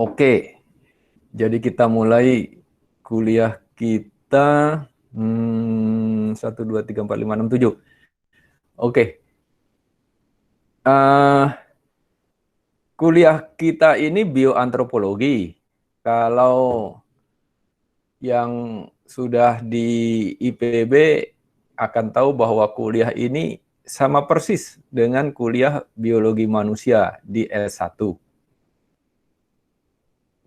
Oke, jadi kita mulai kuliah kita 1, 2, 3, 4, 5, 6, 7. Oke, kuliah kita ini bioantropologi. Kalau yang sudah di IPB akan tahu bahwa kuliah ini sama persis dengan kuliah biologi manusia di S1.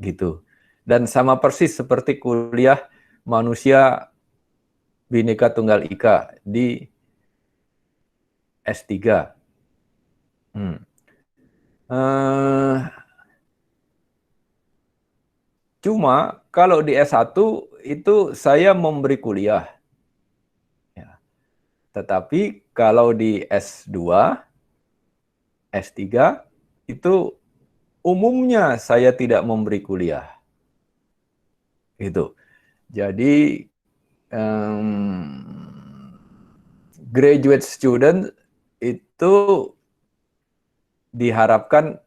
Gitu. Dan sama persis seperti kuliah manusia Bhinneka Tunggal Ika di S3. Cuma kalau di S1 itu saya memberi kuliah. Ya. Tetapi kalau di S2, S3 itu umumnya saya tidak memberi kuliah. Gitu. Jadi graduate student itu diharapkan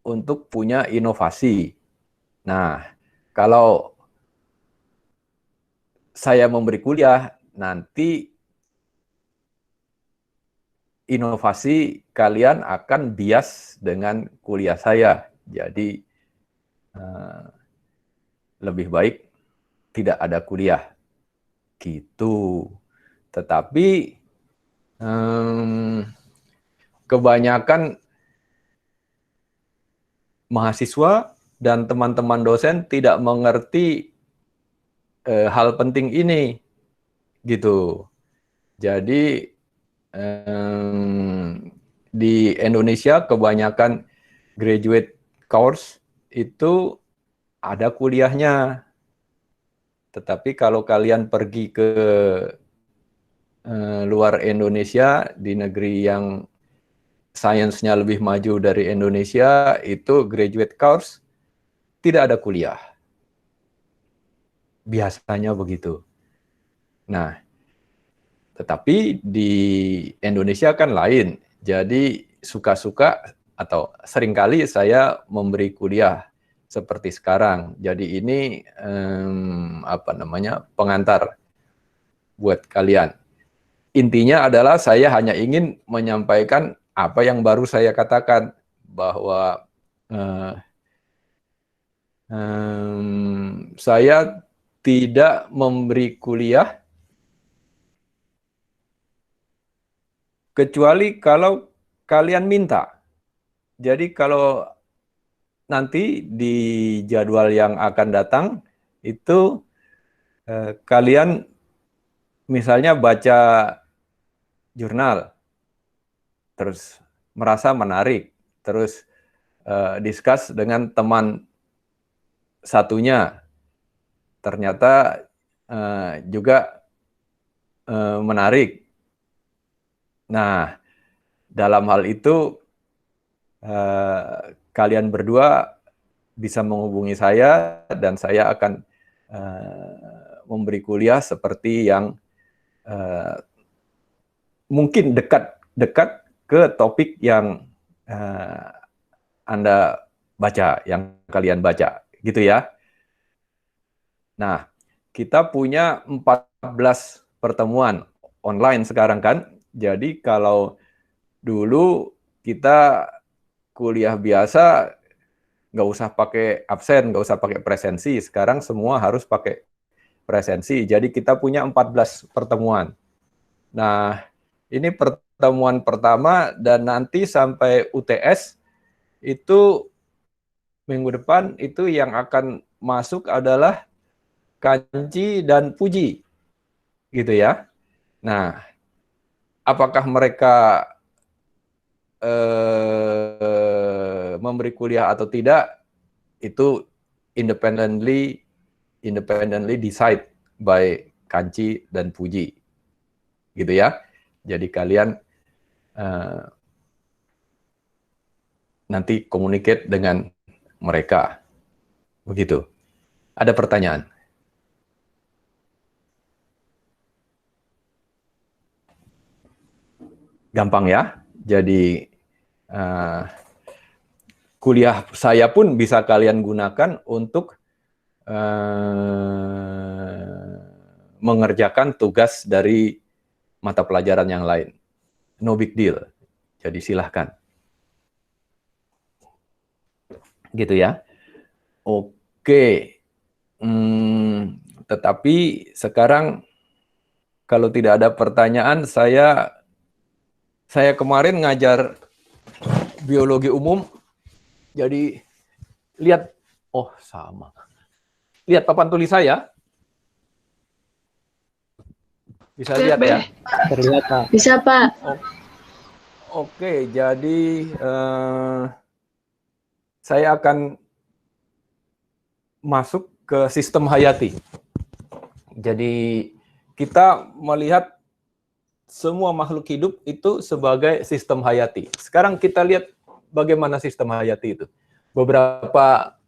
untuk punya inovasi. Nah, kalau saya memberi kuliah, nanti inovasi kalian akan bias dengan kuliah saya. Jadi, lebih baik tidak ada kuliah. Gitu. Tetapi, kebanyakan mahasiswa dan teman-teman dosen tidak mengerti hal penting ini, gitu. Jadi di Indonesia kebanyakan graduate course itu ada kuliahnya. Tetapi kalau kalian pergi ke luar Indonesia, di negeri yang sainsnya lebih maju dari Indonesia, itu graduate course tidak ada kuliah. Biasanya begitu. Nah, tetapi di Indonesia kan lain. Jadi suka-suka atau seringkali saya memberi kuliah seperti sekarang. Jadi ini pengantar buat kalian. Intinya adalah saya hanya ingin menyampaikan apa yang baru saya katakan, bahwa saya tidak memberi kuliah kecuali kalau kalian minta. Jadi kalau nanti di jadwal yang akan datang itu kalian misalnya baca jurnal, terus merasa menarik, terus discuss dengan teman satunya, ternyata juga menarik. Nah, dalam hal itu kalian berdua bisa menghubungi saya dan saya akan memberi kuliah seperti yang mungkin dekat ke topik yang Anda baca, yang kalian baca, gitu ya. Nah, kita punya 14 pertemuan online sekarang kan. Jadi kalau dulu kita kuliah biasa nggak usah pakai absen, nggak usah pakai presensi. Sekarang semua harus pakai presensi. Jadi kita punya 14 pertemuan. Nah, ini pertemuan pertama dan nanti sampai UTS itu minggu depan itu yang akan masuk adalah Kanci dan Puji, gitu ya. Nah, apakah mereka memberi kuliah atau tidak, itu independently decide by Kanci dan Puji, gitu ya. Jadi kalian nanti communicate dengan mereka, begitu. Ada pertanyaan? Gampang ya. Jadi kuliah saya pun bisa kalian gunakan untuk mengerjakan tugas dari mata pelajaran yang lain. No big deal. Jadi silahkan. Gitu ya. Oke. Tetapi sekarang kalau tidak ada pertanyaan, saya kemarin ngajar biologi umum. Jadi lihat, oh sama. Lihat papan tulis saya. Bisa lihat ya? Terlihat, Pak. Bisa, Pak. Oke, jadi saya akan masuk ke sistem hayati. Jadi kita melihat semua makhluk hidup itu sebagai sistem hayati. Sekarang kita lihat bagaimana sistem hayati itu. Beberapa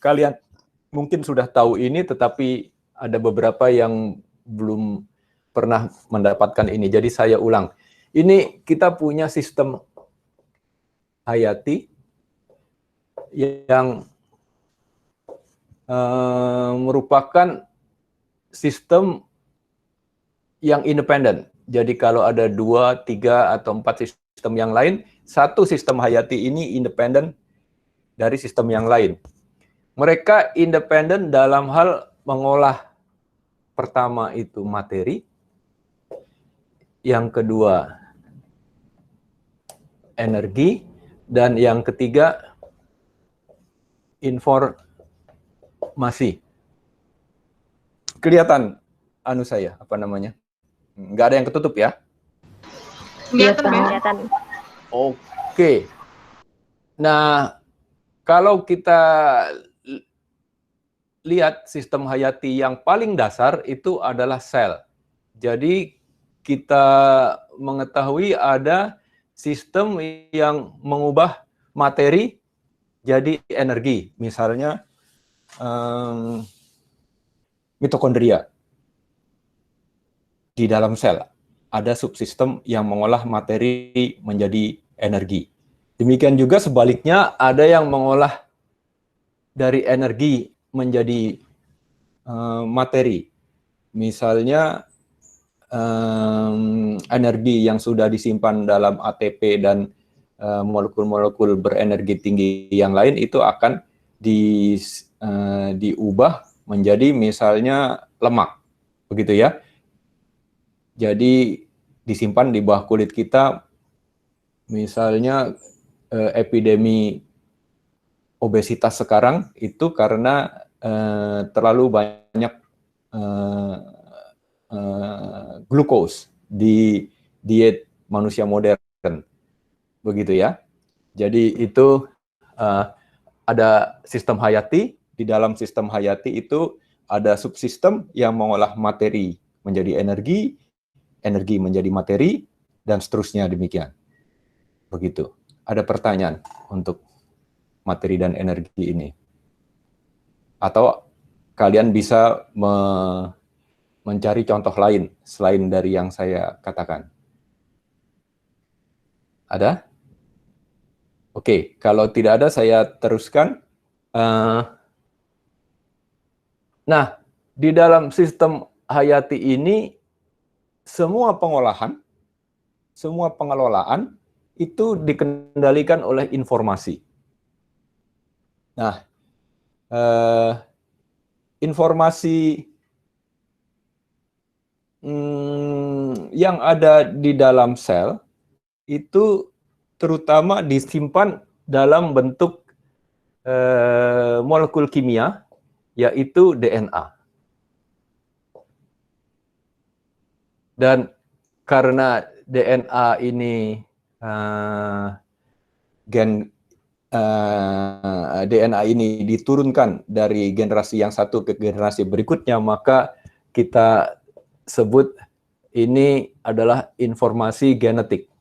kalian mungkin sudah tahu ini, tetapi ada beberapa yang belum pernah mendapatkan ini. Jadi saya ulang. Ini kita punya sistem hayati yang merupakan sistem yang independen. Jadi kalau ada 2, 3, atau 4 sistem yang lain, satu sistem hayati ini independen dari sistem yang lain. Mereka independen dalam hal mengolah, pertama itu materi, yang kedua energi, dan yang ketiga informasi. Kelihatan anu saya, apa namanya? Nggak ada yang ketutup ya? Kelihatan. Oke. Nah, kalau kita lihat sistem hayati yang paling dasar itu adalah sel. Jadi kita mengetahui ada sistem yang mengubah materi jadi energi. Misalnya mitokondria. Di dalam sel ada subsistem yang mengolah materi menjadi energi. Demikian juga sebaliknya, ada yang mengolah dari energi menjadi materi. Misalnya energi yang sudah disimpan dalam ATP dan molekul-molekul berenergi tinggi yang lain itu akan diubah menjadi misalnya lemak. Begitu ya. Jadi disimpan di bawah kulit kita, misalnya epidemi obesitas sekarang itu karena terlalu banyak glukos di diet manusia modern, begitu ya. Jadi itu ada sistem hayati, di dalam sistem hayati itu ada subsistem yang mengolah materi menjadi energi, energi menjadi materi, dan seterusnya demikian. Begitu. Ada pertanyaan untuk materi dan energi ini? Atau kalian bisa mencari contoh lain selain dari yang saya katakan? Ada? Oke, kalau tidak ada saya teruskan. Nah, di dalam sistem hayati ini semua pengolahan, semua pengelolaan itu dikendalikan oleh informasi. Nah, informasi yang ada di dalam sel itu terutama disimpan dalam bentuk molekul kimia, yaitu DNA. Dan karena DNA ini DNA ini diturunkan dari generasi yang satu ke generasi berikutnya, maka kita sebut ini adalah informasi genetik.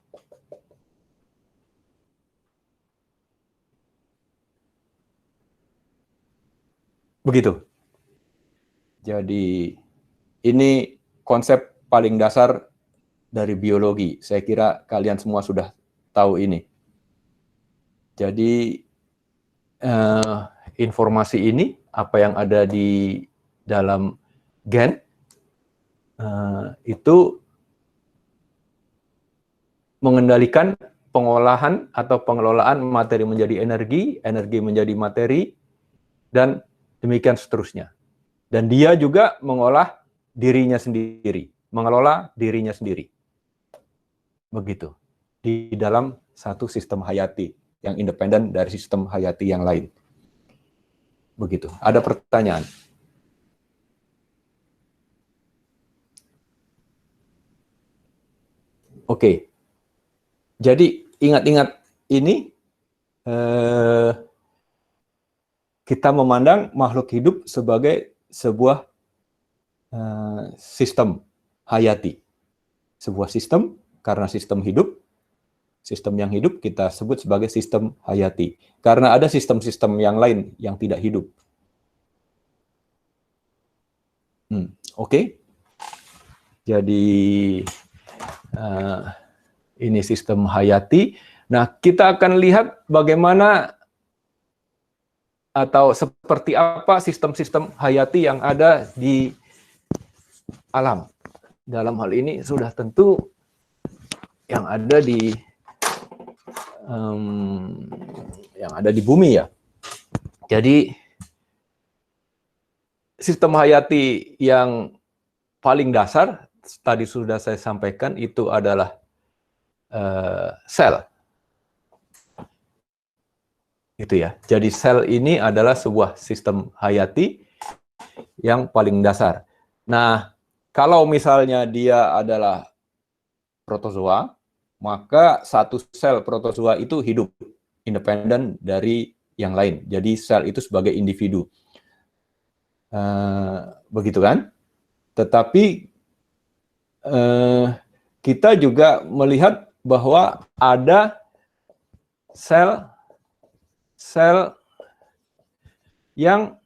Begitu. Jadi ini konsep paling dasar dari biologi. Saya kira kalian semua sudah tahu ini. Jadi informasi ini, apa yang ada di dalam gen, itu mengendalikan pengolahan atau pengelolaan materi menjadi energi, energi menjadi materi, dan demikian seterusnya. Dan dia juga mengolah dirinya sendiri, mengelola dirinya sendiri. Begitu. Di dalam satu sistem hayati yang independen dari sistem hayati yang lain. Begitu. Ada pertanyaan? Oke. Jadi ingat-ingat ini, kita memandang makhluk hidup sebagai sebuah sistem hayati. Sebuah sistem, karena sistem hidup, sistem yang hidup kita sebut sebagai sistem hayati. Karena ada sistem-sistem yang lain yang tidak hidup. Oke. Jadi ini sistem hayati. Nah, kita akan lihat bagaimana atau seperti apa sistem-sistem hayati yang ada di alam. Dalam hal ini sudah tentu yang ada di bumi ya. Jadi sistem hayati yang paling dasar tadi sudah saya sampaikan itu adalah sel. Gitu ya. Jadi sel ini adalah sebuah sistem hayati yang paling dasar. Nah, kalau misalnya dia adalah protozoa, maka satu sel protozoa itu hidup independen dari yang lain. Jadi sel itu sebagai individu. Begitu kan? Tetapi kita juga melihat bahwa ada sel yang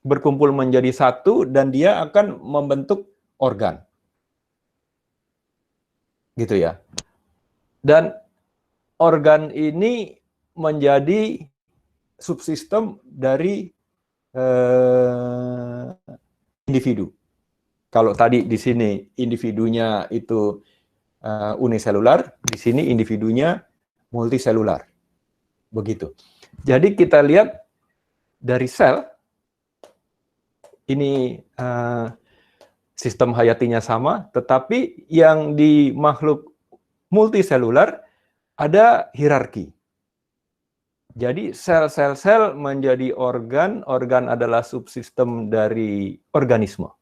berkumpul menjadi satu dan dia akan membentuk organ. Gitu ya. Dan organ ini menjadi subsistem dari individu. Kalau tadi di sini individunya itu uniselular, di sini individunya multiselular. Begitu. Jadi kita lihat dari sel, ini sistem hayatinya sama, tetapi yang di makhluk multiselular ada hierarki. Jadi sel-sel menjadi organ, organ adalah subsistem dari organisme.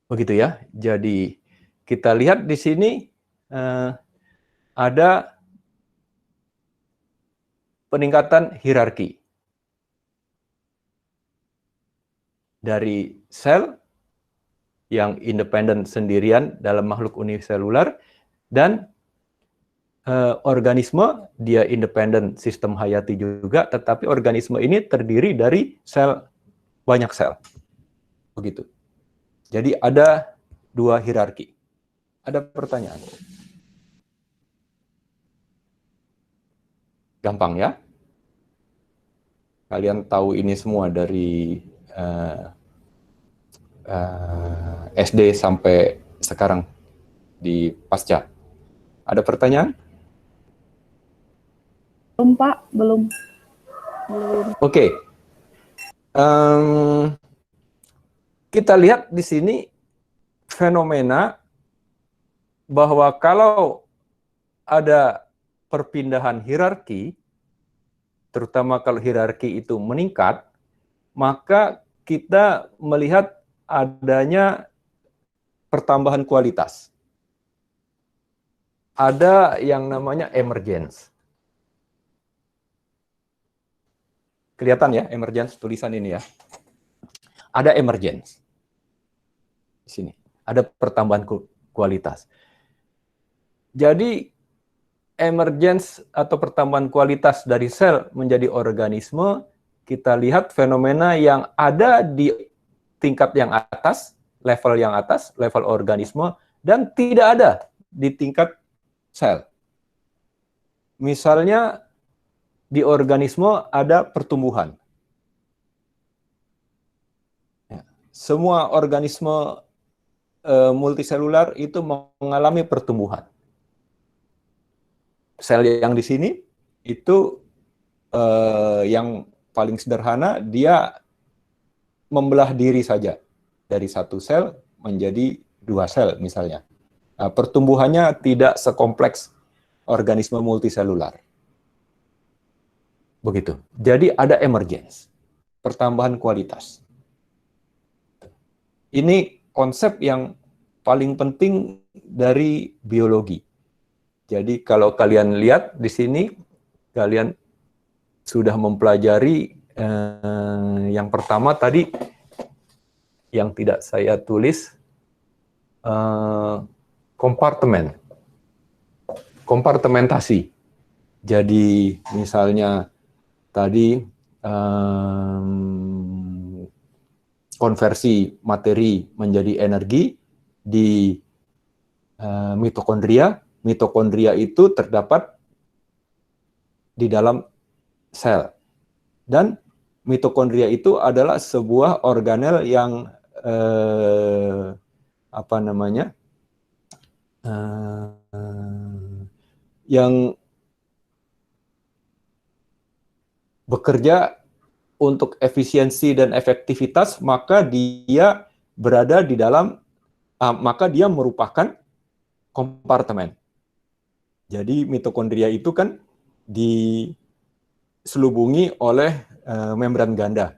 Begitu ya. Jadi kita lihat di sini ada peningkatan hierarki dari sel yang independen sendirian dalam makhluk uniselular dan organisme dia independen sistem hayati juga, tetapi organisme ini terdiri dari sel, banyak sel. Begitu. Jadi ada dua hierarki. Ada pertanyaan? Gampang ya? Kalian tahu ini semua dari SD sampai sekarang di pasca. Ada pertanyaan? Belum, Pak. Belum. Oke. Kita lihat di sini fenomena bahwa kalau ada perpindahan hierarki, terutama kalau hierarki itu meningkat, maka kita melihat adanya pertambahan kualitas. Ada yang namanya emergence. Kelihatan ya emergence tulisan ini ya. Ada emergence. Di sini ada pertambahan kualitas. Jadi emergence atau pertambahan kualitas dari sel menjadi organisme, kita lihat fenomena yang ada di tingkat yang atas, level organisme, dan tidak ada di tingkat sel. Misalnya di organisme ada pertumbuhan. Semua organisme multiselular itu mengalami pertumbuhan. Sel yang di sini itu yang paling sederhana, dia membelah diri saja dari satu sel menjadi 2 sel misalnya. Nah, pertumbuhannya tidak sekompleks organisme multiselular. Begitu. Jadi ada emergence, pertambahan kualitas. Ini konsep yang paling penting dari biologi. Jadi kalau kalian lihat di sini, kalian sudah mempelajari yang pertama tadi, yang tidak saya tulis, kompartementasi. Jadi misalnya tadi konversi materi menjadi energi di mitokondria. Mitokondria itu terdapat di dalam sel. Dan mitokondria itu adalah sebuah organel yang yang bekerja untuk efisiensi dan efektivitas, maka dia berada di dalam, maka dia merupakan kompartemen. Jadi mitokondria itu kan diselubungi oleh membran ganda.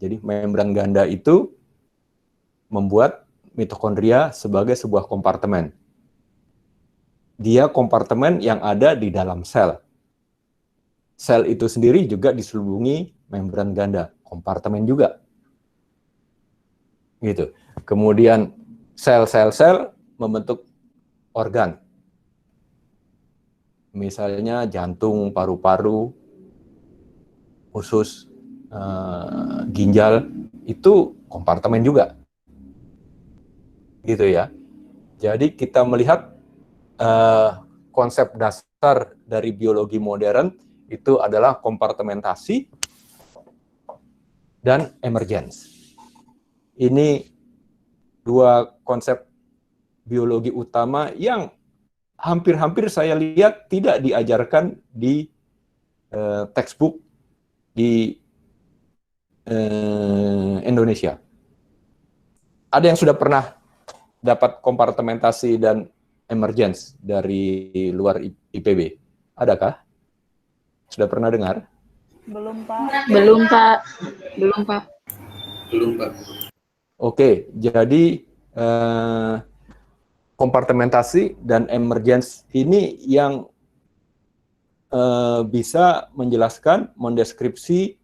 Jadi membran ganda itu membuat mitokondria sebagai sebuah kompartemen. Dia kompartemen yang ada di dalam sel. Sel itu sendiri juga diselubungi membran ganda, kompartemen juga. Gitu. Kemudian sel-sel membentuk organ. Misalnya jantung, paru-paru, usus, ginjal, itu kompartemen juga. Gitu ya. Jadi kita melihat konsep dasar dari biologi modern itu adalah kompartementasi dan emergence. Ini 2 konsep biologi utama yang hampir-hampir saya lihat tidak diajarkan di textbook di Indonesia. Ada yang sudah pernah dapat kompartementasi dan emergence dari luar IPB? Adakah? Sudah pernah dengar? Belum, Pak. Belum, Pak. Belum, Pak. Belum, Pak. Oke, jadi kompartementasi dan emergence ini yang bisa menjelaskan, mendeskripsi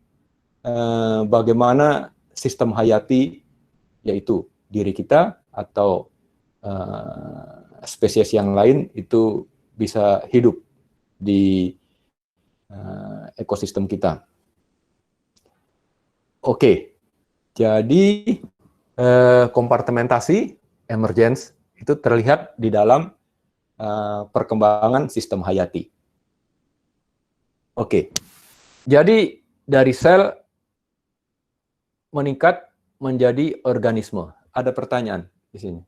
bagaimana sistem hayati, yaitu diri kita atau spesies yang lain itu bisa hidup di ekosistem kita. Oke, jadi kompartementasi, emergence itu terlihat di dalam perkembangan sistem hayati. Oke, jadi dari sel meningkat menjadi organisme. Ada pertanyaan di sini?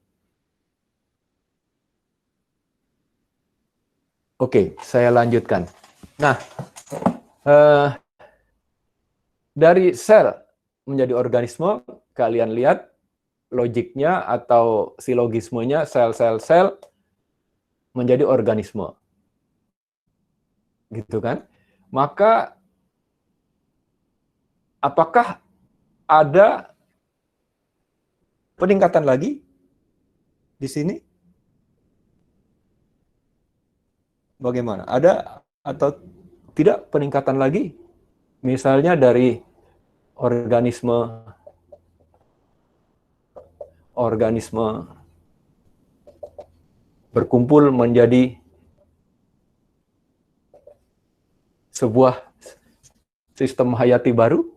Oke, saya lanjutkan. Nah, dari sel menjadi organisme, kalian lihat logiknya atau silogismenya, sel-sel-sel menjadi organisme. Gitu kan? Maka apakah ada peningkatan lagi di sini? Bagaimana? Ada atau tidak peningkatan lagi? Misalnya dari organisme berkumpul menjadi sebuah sistem hayati baru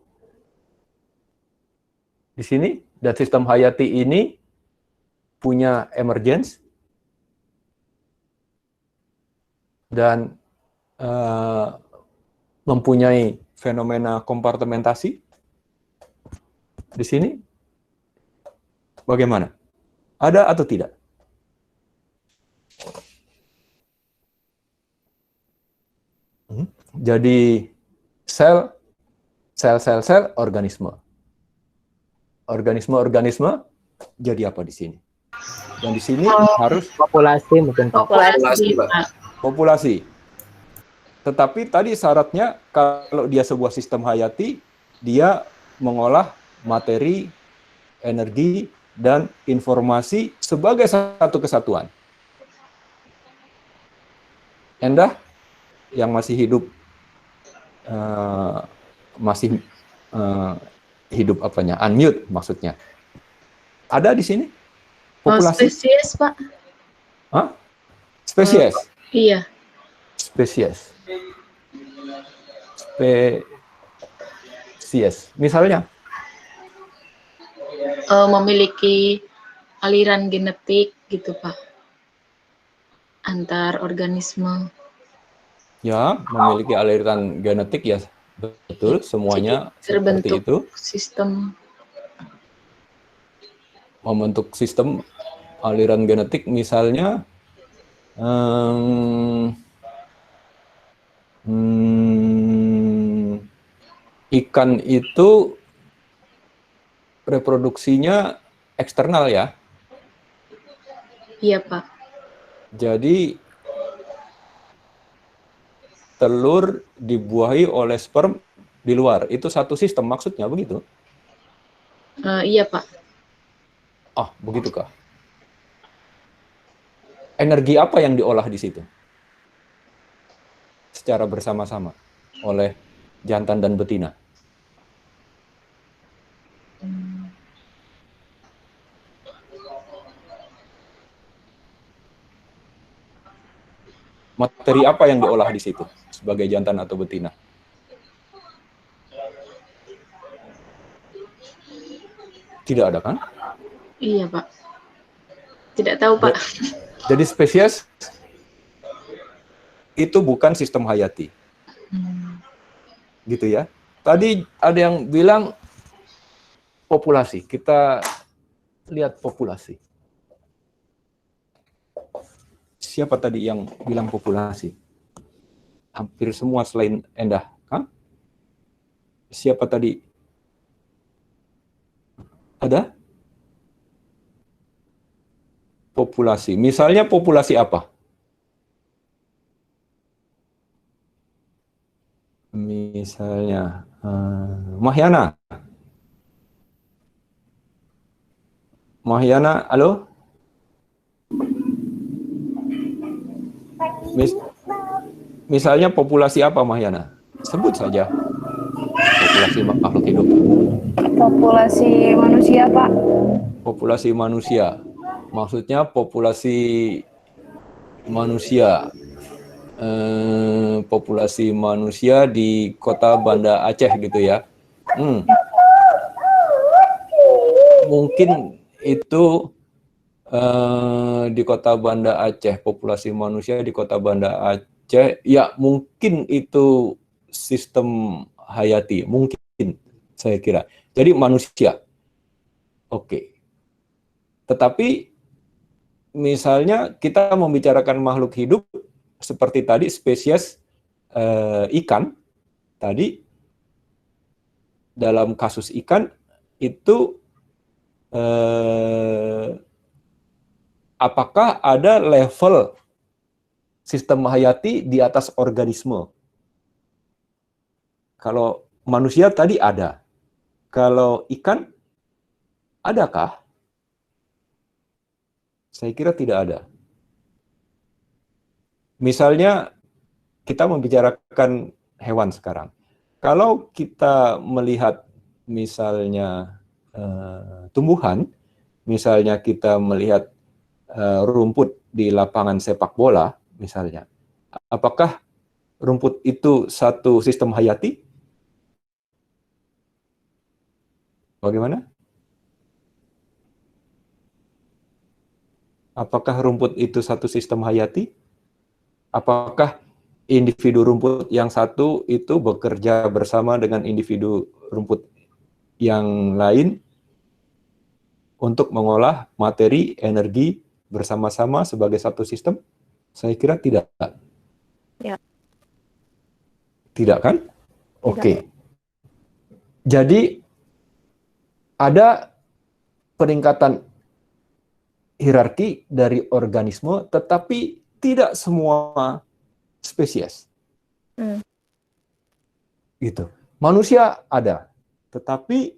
Di sini, dan sistem hayati ini punya emergence dan mempunyai fenomena kompartementasi. Di sini, bagaimana? Ada atau tidak? Jadi sel, organisme. Organisme jadi apa di sini? Dan di sini harus Populasi mungkin Pak. populasi. Tetapi tadi syaratnya kalau dia sebuah sistem hayati, dia mengolah materi, energi, dan informasi sebagai satu kesatuan. Endah yang masih hidup, hidup apanya? Unmute maksudnya. Ada di sini? Populasi? Spesies, Pak. Hah? Spesies? Iya. Spesies. Spesies. Misalnya? Memiliki aliran genetik gitu, Pak. Antar organisme. Ya, memiliki aliran genetik ya, betul. Semuanya seperti itu. Sistem. Membentuk sistem aliran genetik, misalnya ikan itu reproduksinya eksternal ya. Iya, Pak. Jadi telur dibuahi oleh sperm di luar. Itu satu sistem maksudnya begitu? Iya, Pak. Oh, begitukah? Energi apa yang diolah di situ? Secara bersama-sama oleh jantan dan betina. Materi apa yang diolah di situ sebagai jantan atau betina? Tidak ada kan? Iya, Pak. Tidak tahu, Pak. Jadi spesies itu bukan sistem hayati. Gitu ya. Tadi ada yang bilang populasi. Kita lihat populasi. Siapa tadi yang bilang populasi? Hampir semua selain Endah, kan? Siapa tadi? Ada? Populasi. Misalnya populasi apa? Misalnya Mahyana. Mahyana, halo? Misalnya populasi apa, Mahyana? Sebut saja. Populasi makhluk hidup. Populasi manusia, Pak. Populasi manusia. Maksudnya populasi manusia. Populasi manusia di kota Banda Aceh gitu ya. Mungkin itu di kota Banda Aceh, populasi manusia di kota Banda Aceh, ya mungkin itu sistem hayati, mungkin saya kira. Jadi manusia. Oke. Tetapi misalnya kita membicarakan makhluk hidup seperti tadi spesies ikan, tadi dalam kasus ikan itu apakah ada level sistem hayati di atas organisme? Kalau manusia tadi ada. Kalau ikan, adakah? Saya kira tidak ada. Misalnya, kita membicarakan hewan sekarang. Kalau kita melihat misalnya tumbuhan, misalnya kita melihat rumput di lapangan sepak bola, misalnya, apakah rumput itu satu sistem hayati? Bagaimana? Apakah rumput itu satu sistem hayati? Apakah individu rumput yang satu itu bekerja bersama dengan individu rumput yang lain untuk mengolah materi, energi bersama-sama sebagai satu sistem? Saya kira tidak. Ya. Tidak kan? Tidak. Oke. Jadi ada peningkatan hierarki dari organisme, tetapi tidak semua spesies. Gitu. Manusia ada, tetapi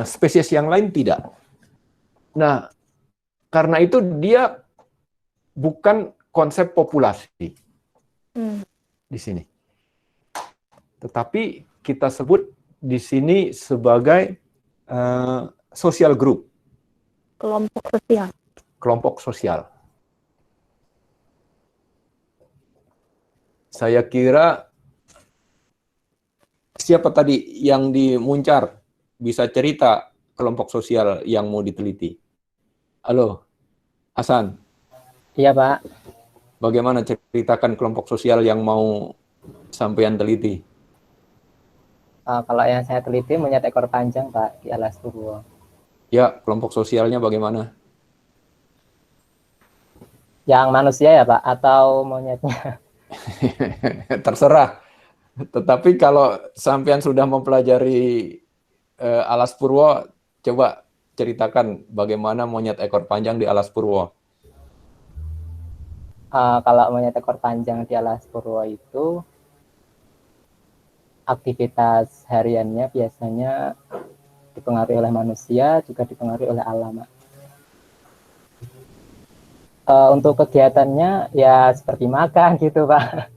spesies yang lain tidak. Nah, karena itu dia bukan konsep populasi di sini. Tetapi kita sebut di sini sebagai social group. Kelompok sosial. Kelompok sosial. Saya kira siapa tadi yang di Muncar bisa cerita kelompok sosial yang mau diteliti? Halo, Hasan. Iya, Pak. Bagaimana ceritakan kelompok sosial yang mau sampean teliti? Kalau yang saya teliti monyet ekor panjang, Pak, di Alas Purwo. Ya, kelompok sosialnya bagaimana? Yang manusia ya, Pak, atau monyetnya? Terserah. Tetapi kalau sampean sudah mempelajari Alas Purwo, coba ceritakan bagaimana monyet ekor panjang di Alas Purwo. Kalau monyet ekor panjang di Alas Purwo itu aktivitas hariannya biasanya dipengaruhi oleh manusia, juga dipengaruhi oleh alam. Untuk kegiatannya ya seperti makan gitu, Pak.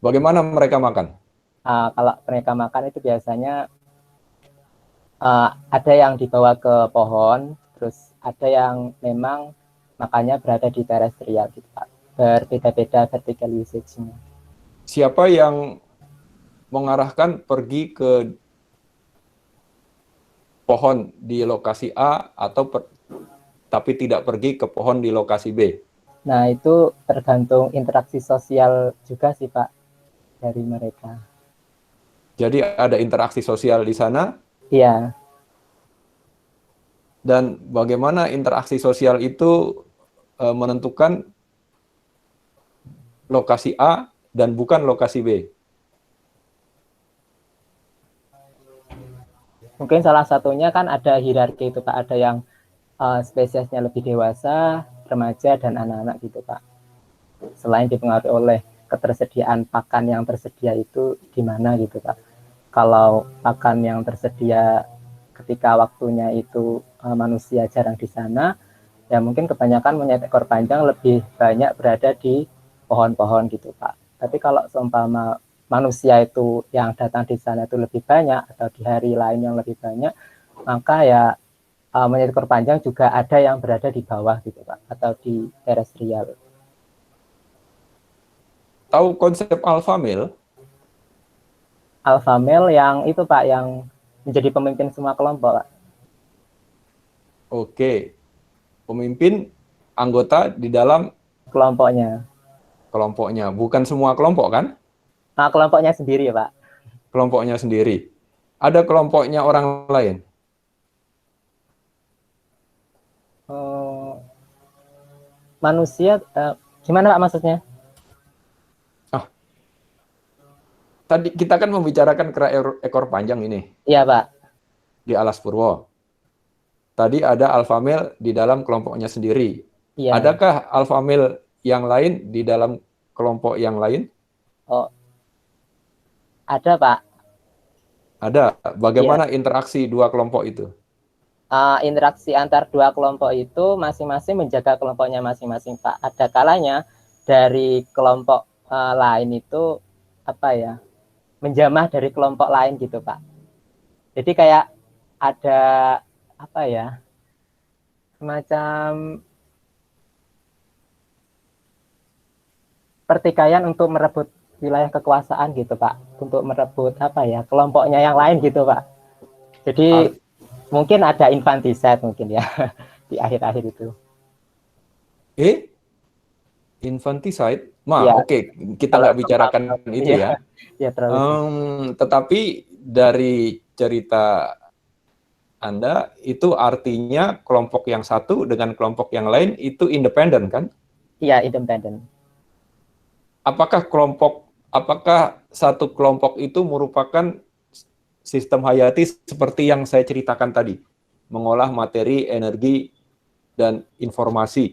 Bagaimana mereka makan? Kalau mereka makan itu biasanya ada yang dibawa ke pohon, terus ada yang memang makannya berada di terestrial gitu, Pak. Berbeda-beda vertical usage-nya. Siapa yang mengarahkan pergi ke pohon di lokasi A atau tapi tidak pergi ke pohon di lokasi B? Nah, itu tergantung interaksi sosial juga sih, Pak, dari mereka. Jadi ada interaksi sosial di sana? Iya. Dan bagaimana interaksi sosial itu menentukan lokasi A dan bukan lokasi B? Mungkin salah satunya kan ada hierarki itu, Pak. Ada yang spesiesnya lebih dewasa, remaja, dan anak-anak gitu, Pak. Selain dipengaruhi oleh ketersediaan pakan yang tersedia itu di mana gitu, Pak. Kalau pakan yang tersedia ketika waktunya itu manusia jarang di sana, ya mungkin kebanyakan monyet ekor panjang lebih banyak berada di pohon-pohon gitu, Pak. Tapi kalau seumpama manusia itu yang datang di sana itu lebih banyak atau di hari lain yang lebih banyak, maka ya monyet ekor panjang juga ada yang berada di bawah gitu, Pak, atau di terestrial. Tahu konsep alpha male? Alpha male yang itu, Pak, yang menjadi pemimpin semua kelompok, Pak. Oke. Pemimpin anggota di dalam Kelompoknya. kelompoknya. Bukan semua kelompok kan? Nah, kelompoknya sendiri ya, Pak. Kelompoknya sendiri. Ada kelompoknya orang lain? Manusia, gimana Pak maksudnya? Tadi kita kan membicarakan kera ekor panjang ini Iya, Pak. di Alas Purwo. Tadi ada alpha male di dalam kelompoknya sendiri. Iya. Adakah alpha male yang lain di dalam kelompok yang lain? Oh, ada, Pak. Ada. Bagaimana interaksi dua kelompok itu? Interaksi antar dua kelompok itu masing-masing menjaga kelompoknya masing-masing, Pak. Ada kalanya dari kelompok lain itu menjamah dari kelompok lain gitu, Pak. Jadi kayak ada semacam pertikaian untuk merebut wilayah kekuasaan gitu, Pak. Untuk merebut kelompoknya yang lain gitu, Pak. Jadi Mungkin ada infanticide mungkin ya di akhir-akhir itu. Infanticide? Ya, Oke, kita kalau nggak bicarakan itu ya, ya. ya terlalu. Tetapi dari cerita Anda itu artinya kelompok yang satu dengan kelompok yang lain itu independen kan? Iya, independen. Apakah satu kelompok itu merupakan sistem hayati seperti yang saya ceritakan tadi, mengolah materi, energi, dan informasi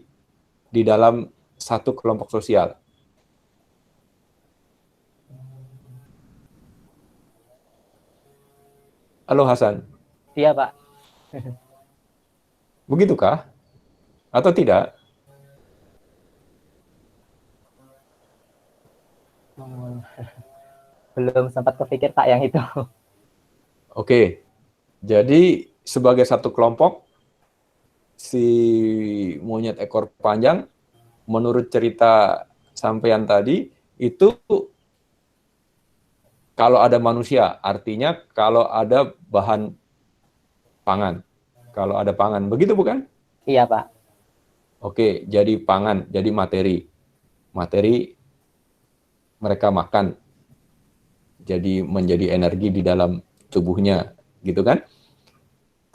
di dalam satu kelompok sosial? Halo Hasan, Iya, Pak. begitukah? Atau tidak? Hmm, belum sempat kepikir Pak yang itu. Oke, jadi sebagai satu kelompok, si monyet ekor panjang, menurut cerita sampean tadi, itu kalau ada manusia, artinya kalau ada bahan pangan. Kalau ada pangan, begitu bukan? Iya, Pak. Oke, jadi pangan, jadi materi. Materi mereka makan, jadi menjadi energi di dalam tubuhnya, gitu kan?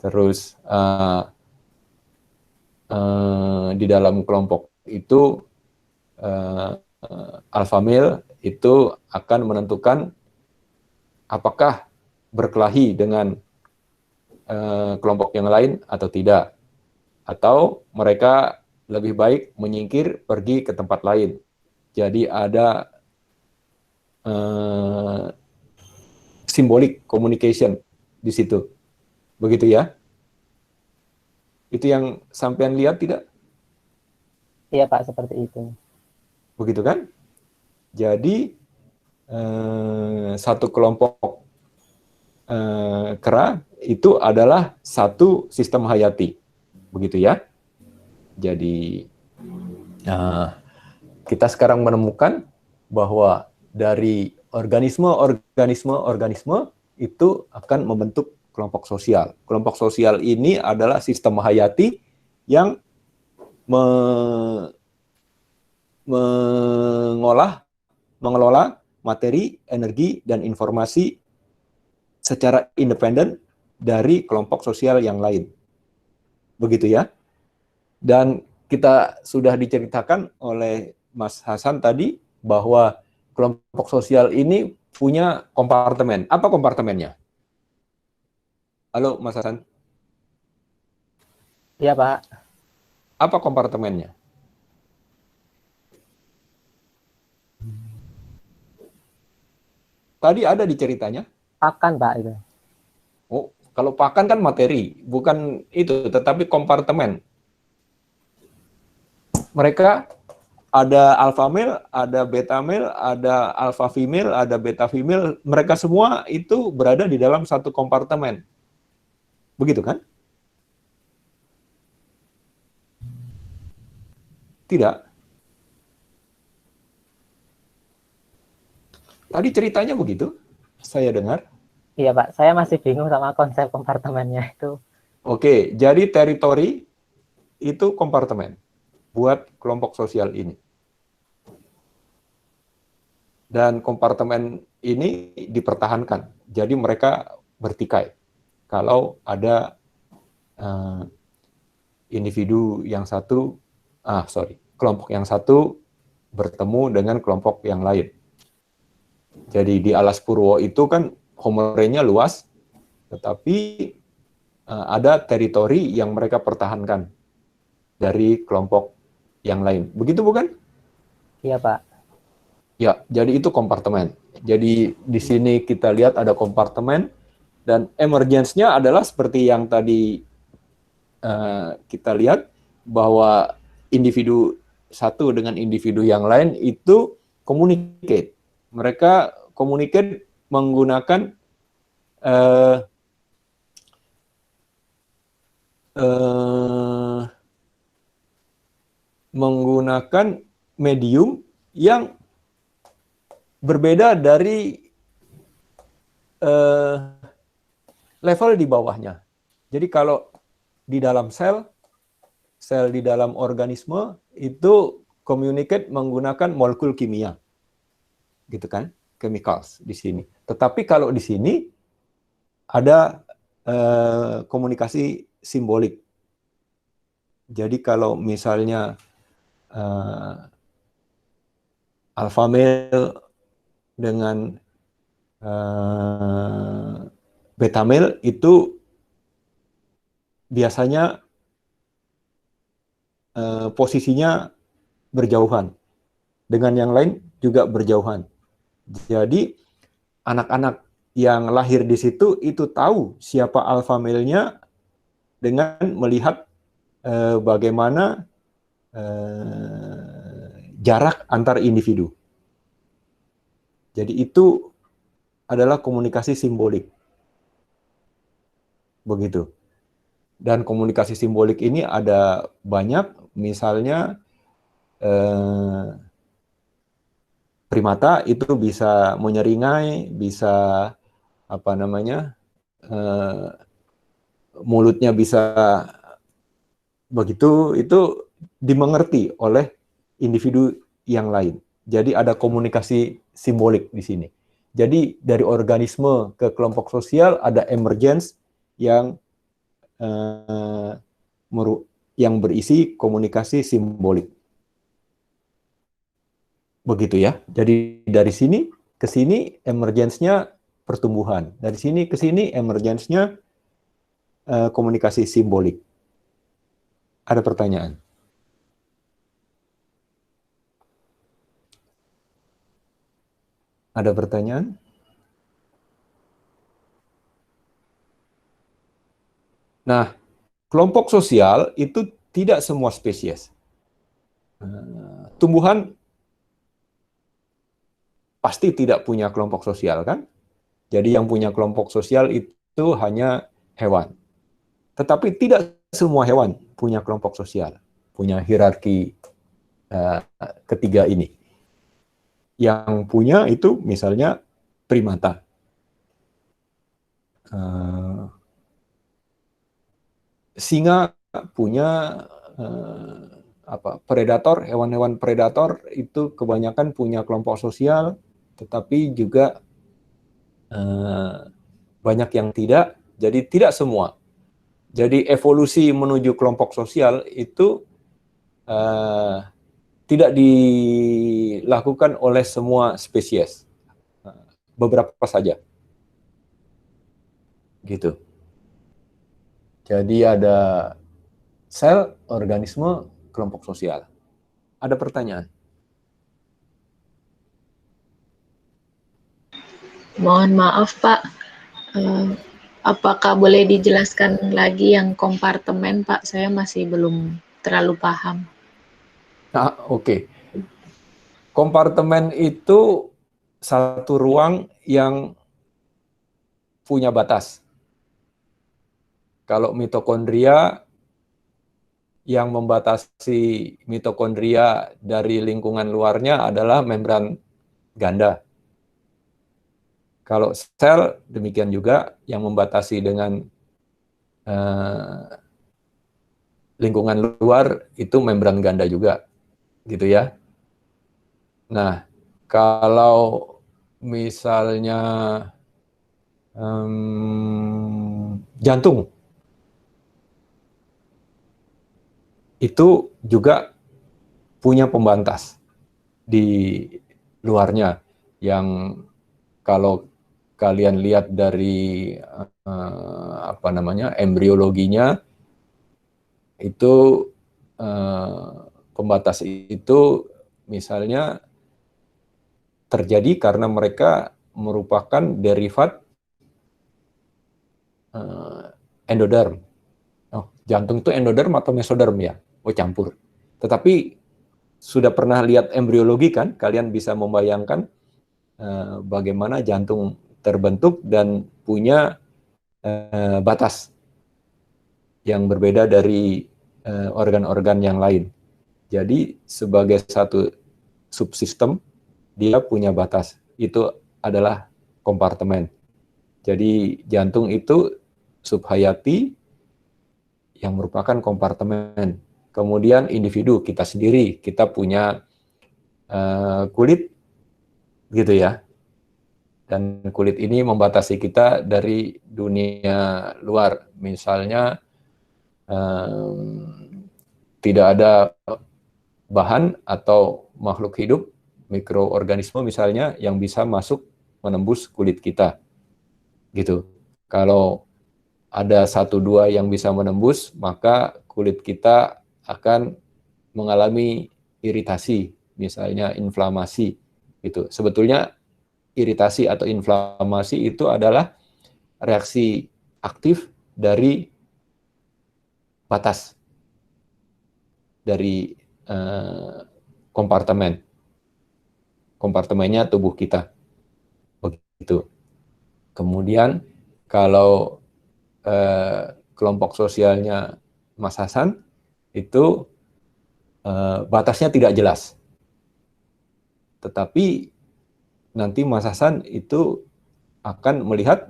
Terus di dalam kelompok itu alpha male itu akan menentukan apakah berkelahi dengan kelompok yang lain atau tidak, atau mereka lebih baik menyingkir pergi ke tempat lain. Jadi ada symbolic communication di situ, begitu ya? Itu yang sampean lihat tidak? Iya, Pak, seperti itu. Begitu kan? Jadi satu kelompok kera itu adalah satu sistem hayati, begitu ya? Jadi kita sekarang menemukan bahwa dari organisme itu akan membentuk kelompok sosial. Kelompok sosial ini adalah sistem hayati yang mengelola materi, energi, dan informasi secara independen dari kelompok sosial yang lain. Begitu ya. Dan kita sudah diceritakan oleh Mas Hasan tadi bahwa kelompok sosial ini punya kompartemen. Apa kompartemennya? Halo Mas Hasan. Iya, Pak. Apa kompartemennya? Tadi ada di ceritanya. Pakan, Pak, itu. Oh, kalau pakan kan materi, bukan itu, tetapi kompartemen. Mereka ada alpha male, ada beta male, ada alpha female, ada beta female. Mereka semua itu berada di dalam satu kompartemen. Begitu kan? Tidak. Tadi ceritanya begitu, saya dengar. Iya, Pak. Saya masih bingung sama konsep kompartemennya itu. Oke, jadi teritori itu kompartemen buat kelompok sosial ini. Dan kompartemen ini dipertahankan. Jadi mereka bertikai. Kalau ada individu yang satu, kelompok yang satu bertemu dengan kelompok yang lain. Jadi di Alas Purwo itu kan homerenya luas, tetapi ada teritori yang mereka pertahankan dari kelompok yang lain. Begitu bukan? Iya, Pak. Ya, jadi itu kompartemen. Jadi di sini kita lihat ada kompartemen, dan emergence-nya adalah seperti yang tadi kita lihat, bahwa individu satu dengan individu yang lain itu communicate. Mereka communicate menggunakan medium yang berbeda dari level di bawahnya. Jadi kalau di dalam sel di dalam organisme itu communicate menggunakan molekul kimia. Gitu kan? Chemicals di sini. Tetapi kalau di sini ada komunikasi simbolik. Jadi kalau misalnya alpha male dengan beta male itu biasanya posisinya berjauhan. Dengan yang lain juga berjauhan. Jadi anak-anak yang lahir di situ itu tahu siapa alpha male-nya dengan melihat bagaimana jarak antar individu. Jadi itu adalah komunikasi simbolik. Begitu. Dan komunikasi simbolik ini ada banyak, misalnya primata itu bisa menyeringai, bisa apa namanya, mulutnya bisa begitu, itu dimengerti oleh individu yang lain. Jadi ada komunikasi simbolik di sini. Jadi dari organisme ke kelompok sosial ada emergence yang berisi komunikasi simbolik. Begitu ya. Jadi dari sini ke sini emergence-nya pertumbuhan. Dari sini ke sini emergence-nya komunikasi simbolik. Ada pertanyaan? Ada pertanyaan? Nah, kelompok sosial itu tidak semua spesies. Tumbuhan pasti tidak punya kelompok sosial, kan? Jadi yang punya kelompok sosial itu hanya hewan. Tetapi tidak semua hewan punya kelompok sosial, punya hierarki ketiga ini. Yang punya itu misalnya primata. Singa punya predator, hewan-hewan predator itu kebanyakan punya kelompok sosial, tetapi juga banyak yang tidak, jadi tidak semua. Jadi evolusi menuju kelompok sosial itu tidak dilakukan oleh semua spesies, beberapa saja. Gitu. Jadi ada sel, organisme, kelompok sosial. Ada pertanyaan? Mohon maaf Pak, apakah boleh dijelaskan lagi yang kompartemen Pak? Saya masih belum terlalu paham. Oke. Kompartemen itu satu ruang yang punya batas. Kalau mitokondria, yang membatasi mitokondria dari lingkungan luarnya adalah membran ganda. Kalau sel, demikian juga yang membatasi dengan lingkungan luar itu membran ganda juga, gitu ya. Nah, kalau misalnya jantung, itu juga punya pembatas di luarnya, yang kalau kalian lihat dari embriologinya, itu pembatas itu misalnya terjadi karena mereka merupakan derivat endoderm. Jantung itu endoderm atau mesoderm ya? Campur. Tetapi sudah pernah lihat embriologi kan? Kalian bisa membayangkan bagaimana jantung terbentuk dan punya batas yang berbeda dari organ-organ yang lain. Jadi sebagai satu subsistem, dia punya batas. Itu adalah kompartemen. Jadi jantung itu subhayati, yang merupakan kompartemen. Kemudian individu, kita sendiri, kita punya kulit, gitu ya. Dan kulit ini membatasi kita dari dunia luar. Misalnya, tidak ada bahan atau makhluk hidup, mikroorganisme misalnya, yang bisa masuk menembus kulit kita. Gitu. Kalau ada 1-2 yang bisa menembus, maka kulit kita akan mengalami iritasi, misalnya inflamasi. Gitu. Sebetulnya iritasi atau inflamasi itu adalah reaksi aktif dari batas dari kompartemennya tubuh kita. Begitu. Kemudian kalau kelompok sosialnya Mas Hasan itu batasnya tidak jelas. Tetapi nanti Mas Hasan itu akan melihat,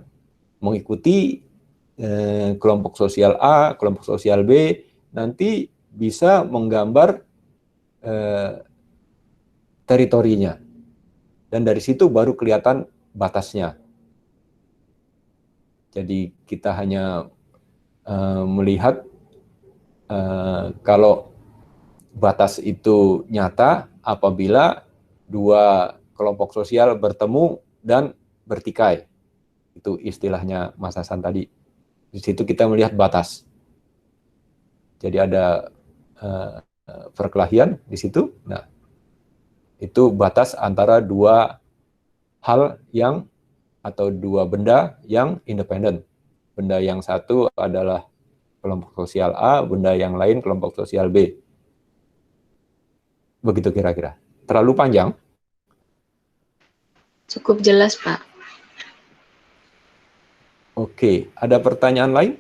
mengikuti kelompok sosial A, kelompok sosial B, nanti bisa menggambar teritorinya. Dan dari situ baru kelihatan batasnya. Jadi kita hanya melihat kalau batas itu nyata apabila 2 kelompok sosial bertemu dan bertikai. Itu istilahnya Mas Hasan tadi. Di situ kita melihat batas. Jadi ada perkelahian di situ. Nah, itu batas antara 2 hal yang atau 2 benda yang independen. Benda yang satu adalah kelompok sosial A, benda yang lain kelompok sosial B. Begitu kira-kira. Terlalu panjang? Cukup jelas, Pak. Oke, ada pertanyaan lain?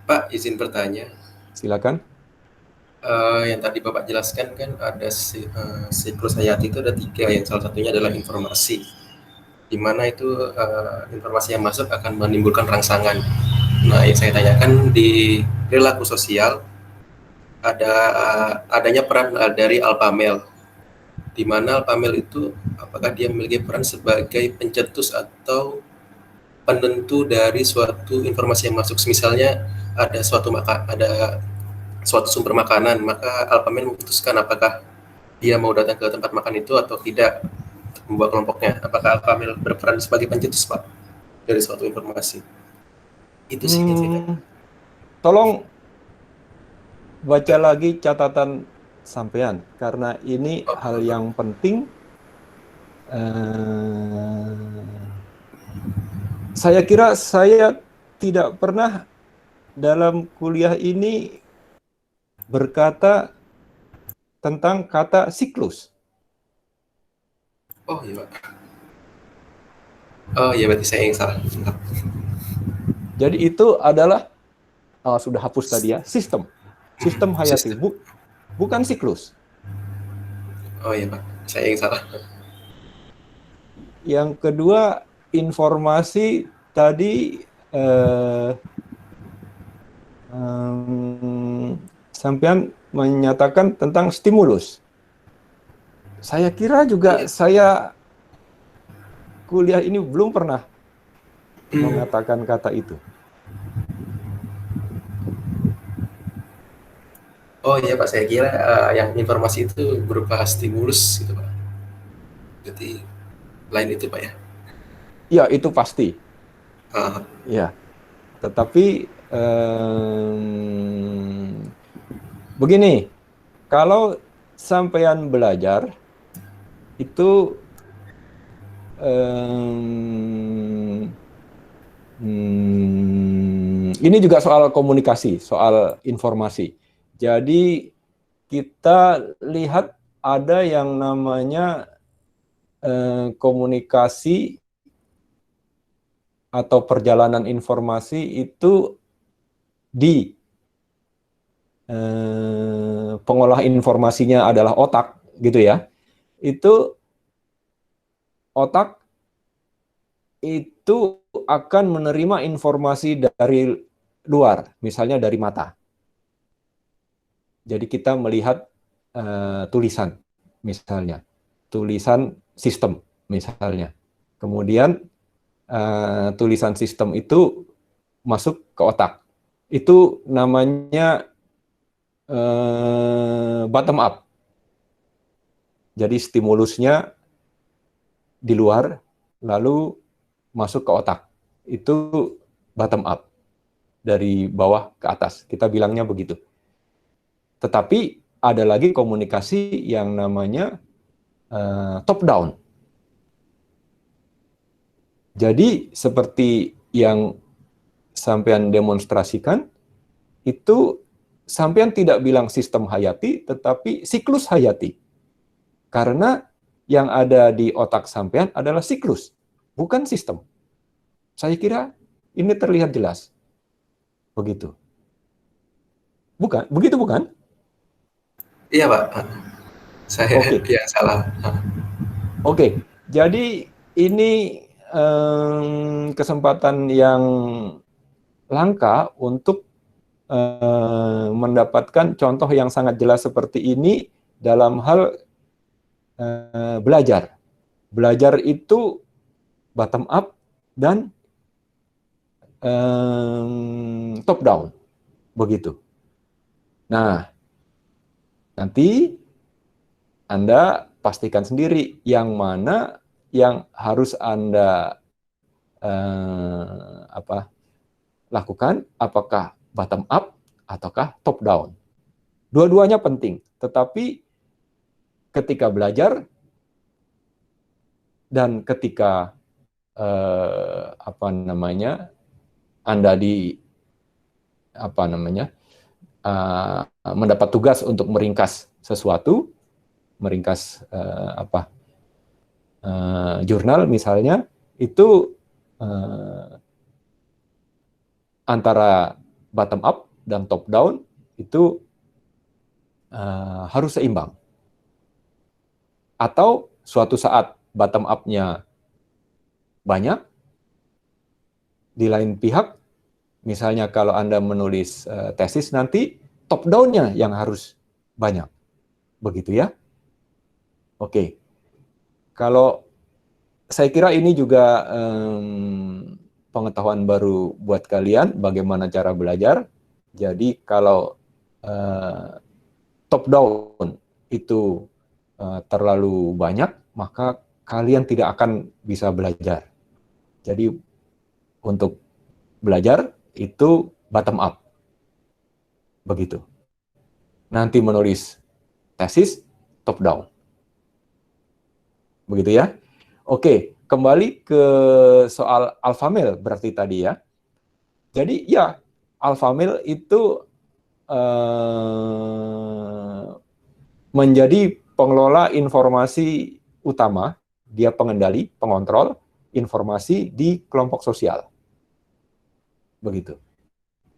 Pak, izin bertanya. Silakan. Yang tadi Bapak jelaskan kan ada siklus hayati itu ada 3, yang salah satunya adalah informasi, di mana itu informasi yang masuk akan menimbulkan rangsangan. Nah, yang saya tanyakan di perilaku sosial adanya peran dari alpha male, di mana alpha male itu apakah dia memiliki peran sebagai pencetus atau penentu dari suatu informasi yang masuk. Misalnya ada suatu sumber makanan, maka alpha male memutuskan apakah dia mau datang ke tempat makan itu atau tidak, membuat kelompoknya. Apakah alpha male berperan sebagai pencetus, Pak, dari suatu informasi? Itu sih. Tolong baca lagi catatan sampean, karena ini hal yang penting. Saya kira saya tidak pernah dalam kuliah ini berkata tentang kata siklus. Oh iya, Pak. Oh iya, berarti saya yang salah. Jadi itu adalah sudah hapus tadi ya, sistem hayati, bukan siklus. Oh iya, Pak, saya yang salah. Yang kedua, informasi tadi sampean menyatakan tentang stimulus. Saya kira juga saya kuliah ini belum pernah mengatakan kata itu. Oh iya, Pak, saya kira yang informasi itu berupa stimulus gitu, Pak. Jadi lain itu, Pak, ya? Ya, itu pasti. Ya, tetapi begini, kalau sampean belajar itu ini juga soal komunikasi, soal informasi. Jadi kita lihat ada yang namanya komunikasi atau perjalanan informasi itu di pengolah informasinya adalah otak, gitu ya. Itu otak itu akan menerima informasi dari luar, misalnya dari mata. Jadi kita melihat tulisan, misalnya. Tulisan sistem, misalnya. Kemudian tulisan sistem itu masuk ke otak. Itu namanya bottom up. Jadi stimulusnya di luar, lalu masuk ke otak. Itu bottom up. Dari bawah ke atas. Kita bilangnya begitu. Tetapi ada lagi komunikasi yang namanya top down. Jadi seperti yang sampean demonstrasikan, itu sampean tidak bilang sistem hayati, tetapi siklus hayati. Karena yang ada di otak sampean adalah siklus, bukan sistem. Saya kira ini terlihat jelas. Begitu. Bukan? Begitu bukan? Iya, Pak. Saya Oke. yang salah. Oke, jadi ini kesempatan yang langka untuk mendapatkan contoh yang sangat jelas seperti ini dalam hal belajar. Belajar itu bottom up dan top down, begitu. Nah, nanti Anda pastikan sendiri yang mana yang harus Anda lakukan, apakah bottom up ataukah top down. Dua-duanya penting, tetapi ketika belajar dan ketika Anda mendapat tugas untuk meringkas sesuatu, meringkas jurnal misalnya, itu antara bottom up dan top down itu harus seimbang. Atau suatu saat bottom up-nya banyak, di lain pihak, misalnya kalau Anda menulis tesis nanti, top down-nya yang harus banyak. Begitu ya? Oke. Kalau saya kira ini juga pengetahuan baru buat kalian, bagaimana cara belajar. Jadi kalau top down itu terlalu banyak, maka kalian tidak akan bisa belajar. Jadi untuk belajar itu bottom up. Begitu. Nanti menulis tesis top down. Begitu ya? Oke, kembali ke soal alpha male berarti tadi ya. Jadi ya, alpha male itu menjadi pengelola informasi utama, dia pengendali, pengontrol informasi di kelompok sosial. Begitu.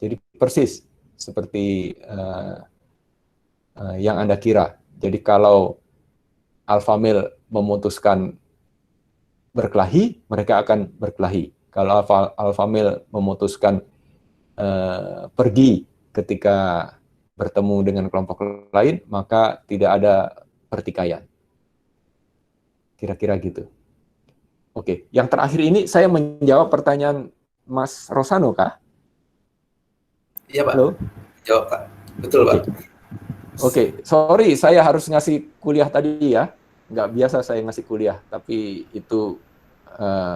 Jadi persis seperti yang Anda kira. Jadi kalau alpha male memutuskan berkelahi, mereka akan berkelahi. Kalau alpha male memutuskan pergi ketika bertemu dengan kelompok lain, maka tidak ada pertikaian. Kira-kira gitu. Oke, yang terakhir ini saya menjawab pertanyaan Mas Rosano, kah? Iya, Pak. Halo? Jawab, Pak. Betul, Pak. Oke, sorry, saya harus ngasih kuliah tadi ya. Nggak biasa saya ngasih kuliah, tapi itu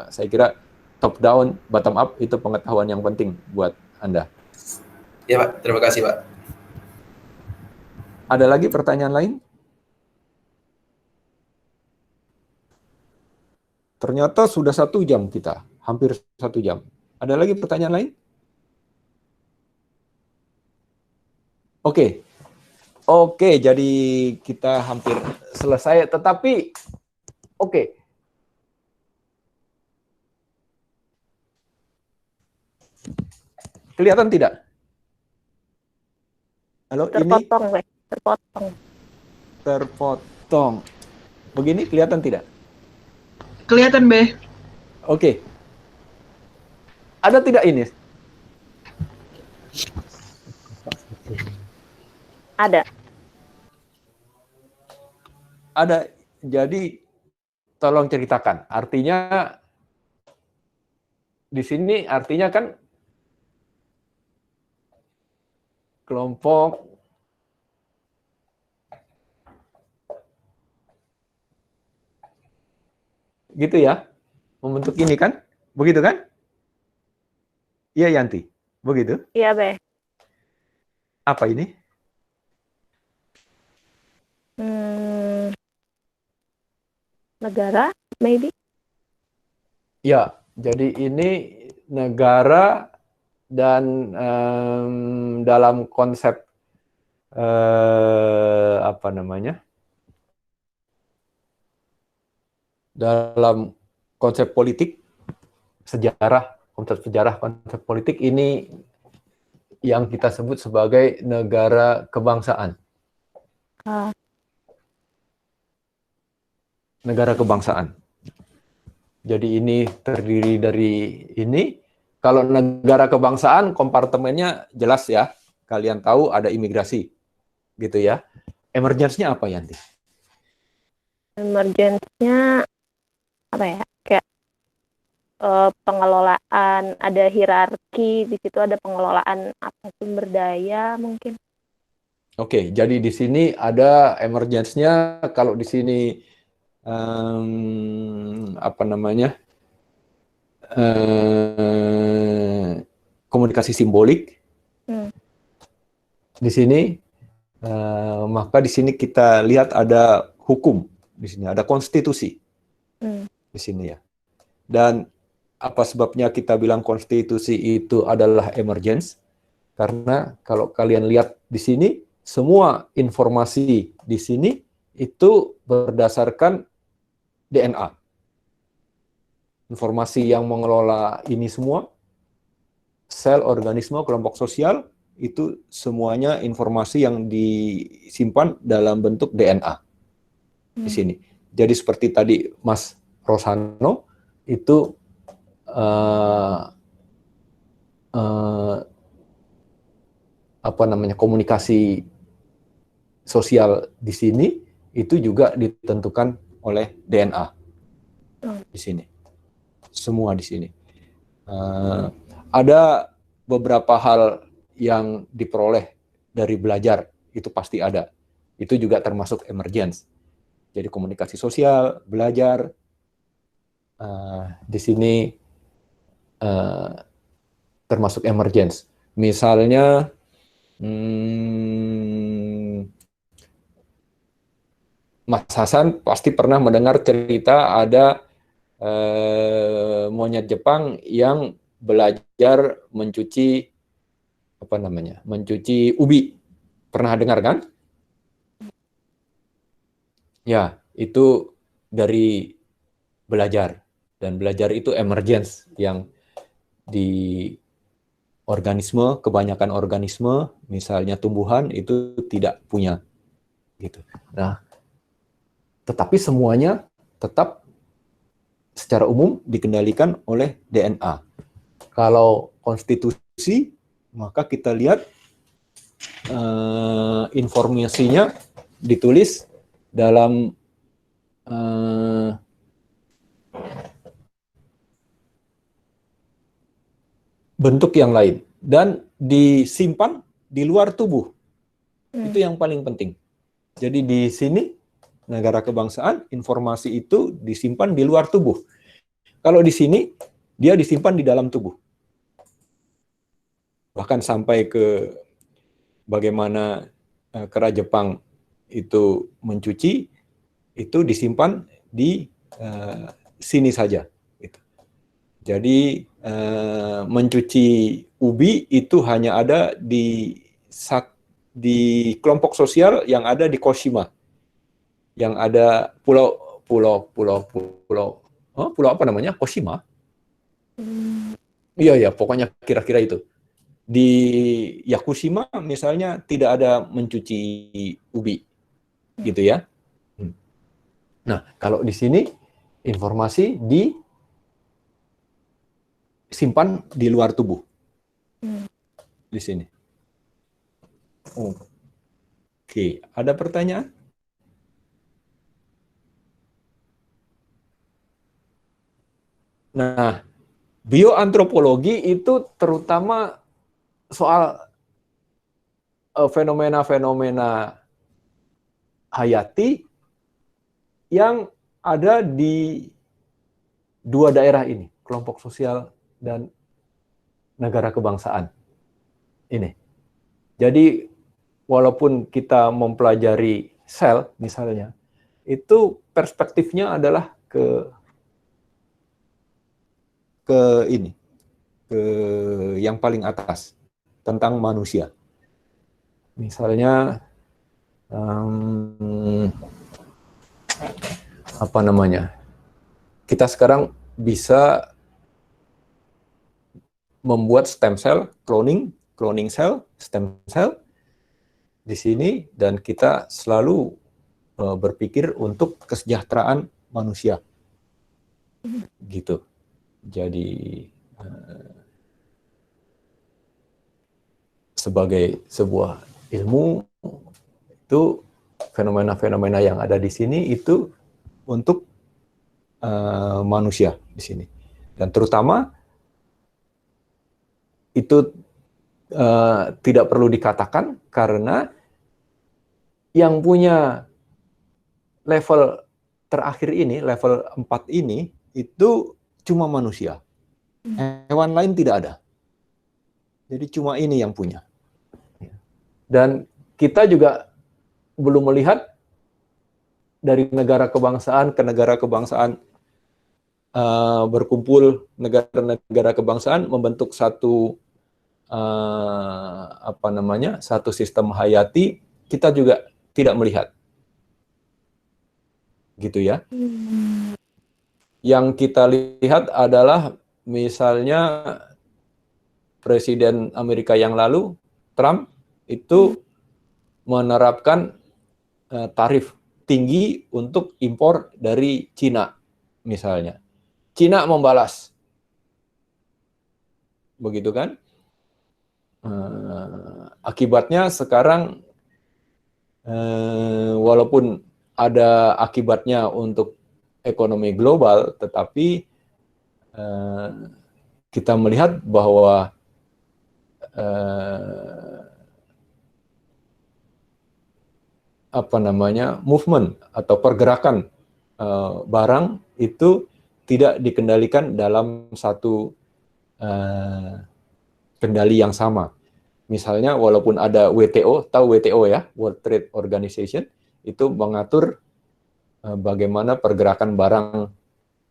saya kira top down, bottom up itu pengetahuan yang penting buat Anda. Iya, Pak. Terima kasih, Pak. Ada lagi pertanyaan lain? Ternyata sudah 1 jam kita, hampir 1 jam. Ada lagi pertanyaan lain? Oke, jadi kita hampir selesai, tetapi oke. Kelihatan tidak? Halo, Terpotong, ini terpotong. Begini kelihatan tidak? Kelihatan, Be. Oke. Ada tidak ini? Ada. Ada. Jadi tolong ceritakan. Artinya di sini artinya kan kelompok gitu ya, membentuk ini kan, begitu kan? Iya Yanti, begitu. Iya, Be. Apa ini? Negara, maybe? Ya, jadi ini negara dan dalam konsep apa namanya? Dalam konsep politik, sejarah, konsep politik ini yang kita sebut sebagai negara kebangsaan. Negara kebangsaan. Jadi ini terdiri dari ini. Kalau negara kebangsaan, kompartemennya jelas ya. Kalian tahu ada imigrasi, gitu ya. Emergency-nya apa, Yanti? Emergency-nya apa ya? Kayak pengelolaan, ada hierarki, di situ ada pengelolaan apa sumber daya mungkin. Oke, jadi di sini ada emergency-nya. Kalau di sini apa namanya? Komunikasi simbolik. Di sini maka di sini kita lihat ada hukum, di sini ada konstitusi. Di sini ya. Dan apa sebabnya kita bilang konstitusi itu adalah emergency? Karena kalau kalian lihat di sini, semua informasi di sini itu berdasarkan DNA. Informasi yang mengelola ini semua, sel, organisme, kelompok sosial, itu semuanya informasi yang disimpan dalam bentuk DNA di sini. Jadi seperti tadi Mas Rosano itu apa namanya, komunikasi sosial di sini itu juga ditentukan oleh DNA di sini. Semua di sini. Ada beberapa hal yang diperoleh dari belajar, itu pasti ada. Itu juga termasuk emergence. Jadi komunikasi sosial, belajar, di sini termasuk emergence. Misalnya, Mas Hasan pasti pernah mendengar cerita ada monyet Jepang yang belajar mencuci apa namanya, mencuci ubi. Pernah dengar kan? Ya, itu dari belajar. Dan belajar itu emergence yang di organisme, kebanyakan organisme, misalnya tumbuhan, itu tidak punya. Gitu. Nah, tetapi semuanya tetap secara umum dikendalikan oleh DNA. Kalau konstitusi, maka kita lihat informasinya ditulis dalam bentuk yang lain dan disimpan di luar tubuh. Itu yang paling penting. Jadi di sini negara kebangsaan, informasi itu disimpan di luar tubuh. Kalau di sini dia disimpan di dalam tubuh. Bahkan sampai ke bagaimana kera Jepang itu mencuci, itu disimpan di sini saja. Jadi mencuci ubi itu hanya ada di kelompok sosial yang ada di Koshima, yang ada pulau apa namanya, Koshima? Iya ya, pokoknya kira-kira itu. Di Yakushima misalnya tidak ada mencuci ubi, gitu ya. Nah, kalau di sini informasi simpan di luar tubuh. Hmm. Di sini. Oke, ada pertanyaan? Nah, bioantropologi itu terutama soal fenomena-fenomena hayati yang ada di dua daerah ini, kelompok sosial dan negara kebangsaan ini. Jadi walaupun kita mempelajari sel misalnya, itu perspektifnya adalah ke ini, ke yang paling atas tentang manusia. Misalnya apa namanya? Kita sekarang bisa membuat stem cell, cloning cell, stem cell di sini, dan kita selalu berpikir untuk kesejahteraan manusia. Gitu. Jadi sebagai sebuah ilmu itu fenomena-fenomena yang ada di sini itu untuk manusia di sini, dan terutama itu tidak perlu dikatakan karena yang punya level terakhir ini, level 4 ini itu cuma manusia. Hewan lain tidak ada. Jadi cuma ini yang punya. Dan kita juga belum melihat dari negara kebangsaan ke negara kebangsaan berkumpul negara-negara kebangsaan membentuk satu satu sistem hayati, kita juga tidak melihat. Gitu ya. Yang kita lihat adalah misalnya Presiden Amerika yang lalu, Trump, itu menerapkan tarif tinggi untuk impor dari Cina, misalnya. Cina membalas. Begitu kan? Akibatnya sekarang, walaupun ada akibatnya untuk ekonomi global, tetapi kita melihat bahwa movement atau pergerakan barang itu tidak dikendalikan dalam satu kendali yang sama. Misalnya walaupun ada WTO, tahu WTO ya, World Trade Organization, itu mengatur bagaimana pergerakan barang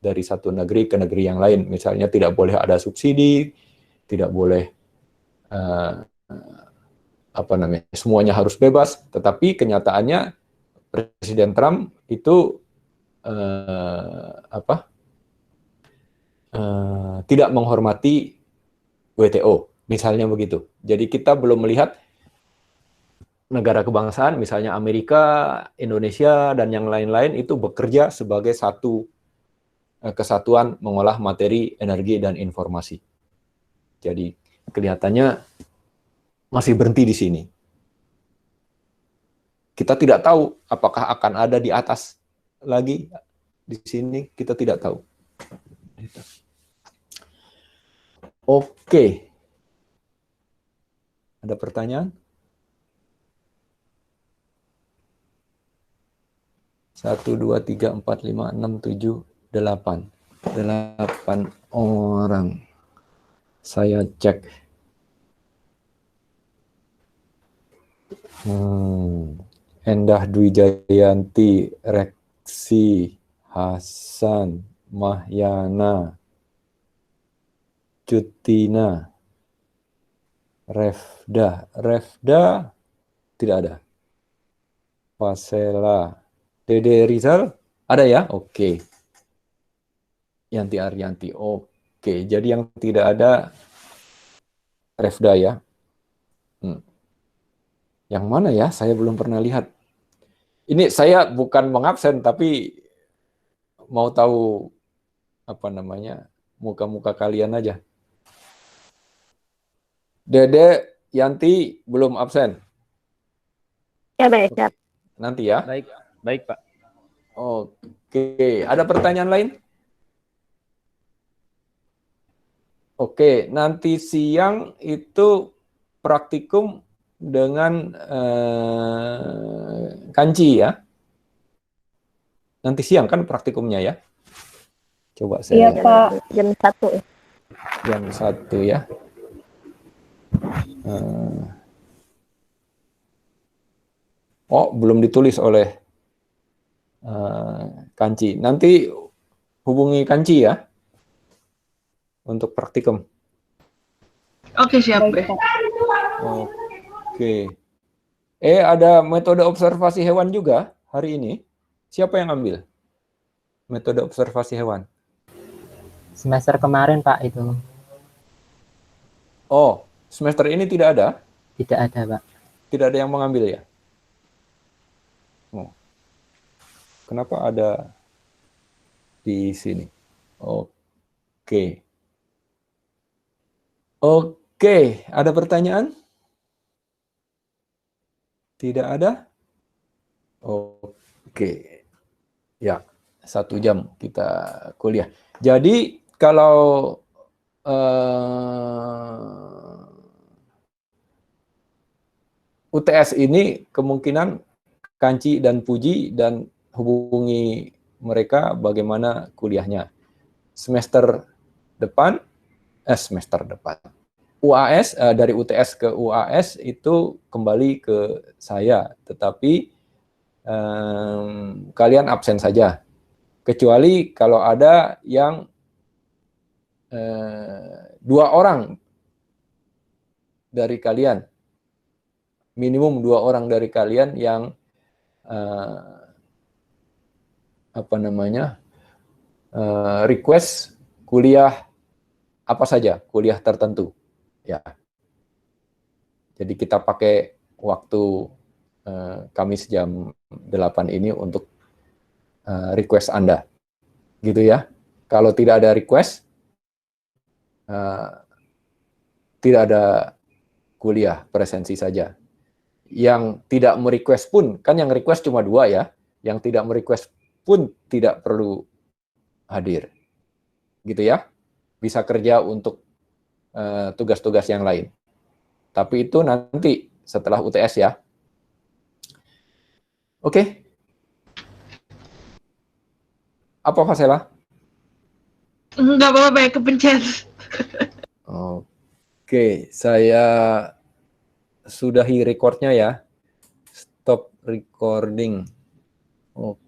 dari satu negeri ke negeri yang lain. Misalnya tidak boleh ada subsidi, tidak boleh semuanya harus bebas. Tetapi kenyataannya Presiden Trump itu tidak menghormati WTO, misalnya begitu. Jadi kita belum melihat negara kebangsaan, misalnya Amerika, Indonesia, dan yang lain-lain itu bekerja sebagai satu kesatuan mengolah materi, energi, dan informasi. Jadi kelihatannya masih berhenti di sini. Kita tidak tahu apakah akan ada di atas lagi di sini, kita tidak tahu. Oke. Ada pertanyaan? 1, 2, 3, 4, 5, 6, 7, 8. 8 orang. Saya cek. Endah Dwi Jayanti, Reksi, Hasan, Mahyana, Cutina, Refda tidak ada. Pasela, Dede Rizal ada ya? Oke. Yanti Aryanti, oke. Jadi yang tidak ada Refda ya. Yang mana ya? Saya belum pernah lihat. Ini saya bukan mengabsen, tapi mau tahu muka-muka kalian aja. Dede, Yanti belum absen. Ya, baik, siap. Nanti ya. Baik, baik Pak. Oke, ada pertanyaan lain? Oke, nanti siang itu praktikum dengan kanji ya. Nanti siang kan praktikumnya ya. Coba Iya, saya Pak. Jam 1 ya. jam 1 ya. Oh, belum ditulis oleh Kanci. Nanti hubungi Kanci ya untuk praktikum. Oke, siap. Baik, Pak. Oke. Ada metode observasi hewan juga hari ini. Siapa yang ambil metode observasi hewan? Semester kemarin Pak itu Oh, semester ini tidak ada? tidak ada Pak. Tidak ada yang mengambil ya? Oh. Kenapa ada di sini? Oke. Oke, ada pertanyaan? Tidak ada? Oke. Ya, 1 jam kita kuliah. Jadi kalau UTS ini kemungkinan Kanci dan Puji dan hubungi mereka bagaimana kuliahnya. Semester depan, UAS dari UTS ke UAS itu kembali ke saya, tetapi kalian absen saja. Kecuali kalau ada yang 2 orang dari kalian, minimum 2 orang dari kalian yang request kuliah apa saja, kuliah tertentu, ya. Jadi kita pakai waktu Kamis jam 8 ini untuk request Anda, gitu ya. Kalau tidak ada request, tidak ada kuliah, presensi saja. Yang tidak merequest pun, kan yang request cuma 2 ya, yang tidak merequest pun tidak perlu hadir, gitu ya. Bisa kerja untuk tugas-tugas yang lain. Tapi itu nanti setelah UTS ya. Oke. Apa Fasela? Enggak apa-apa, ya kepencet. Oke, saya sudahi recordnya ya. Stop recording. Oke.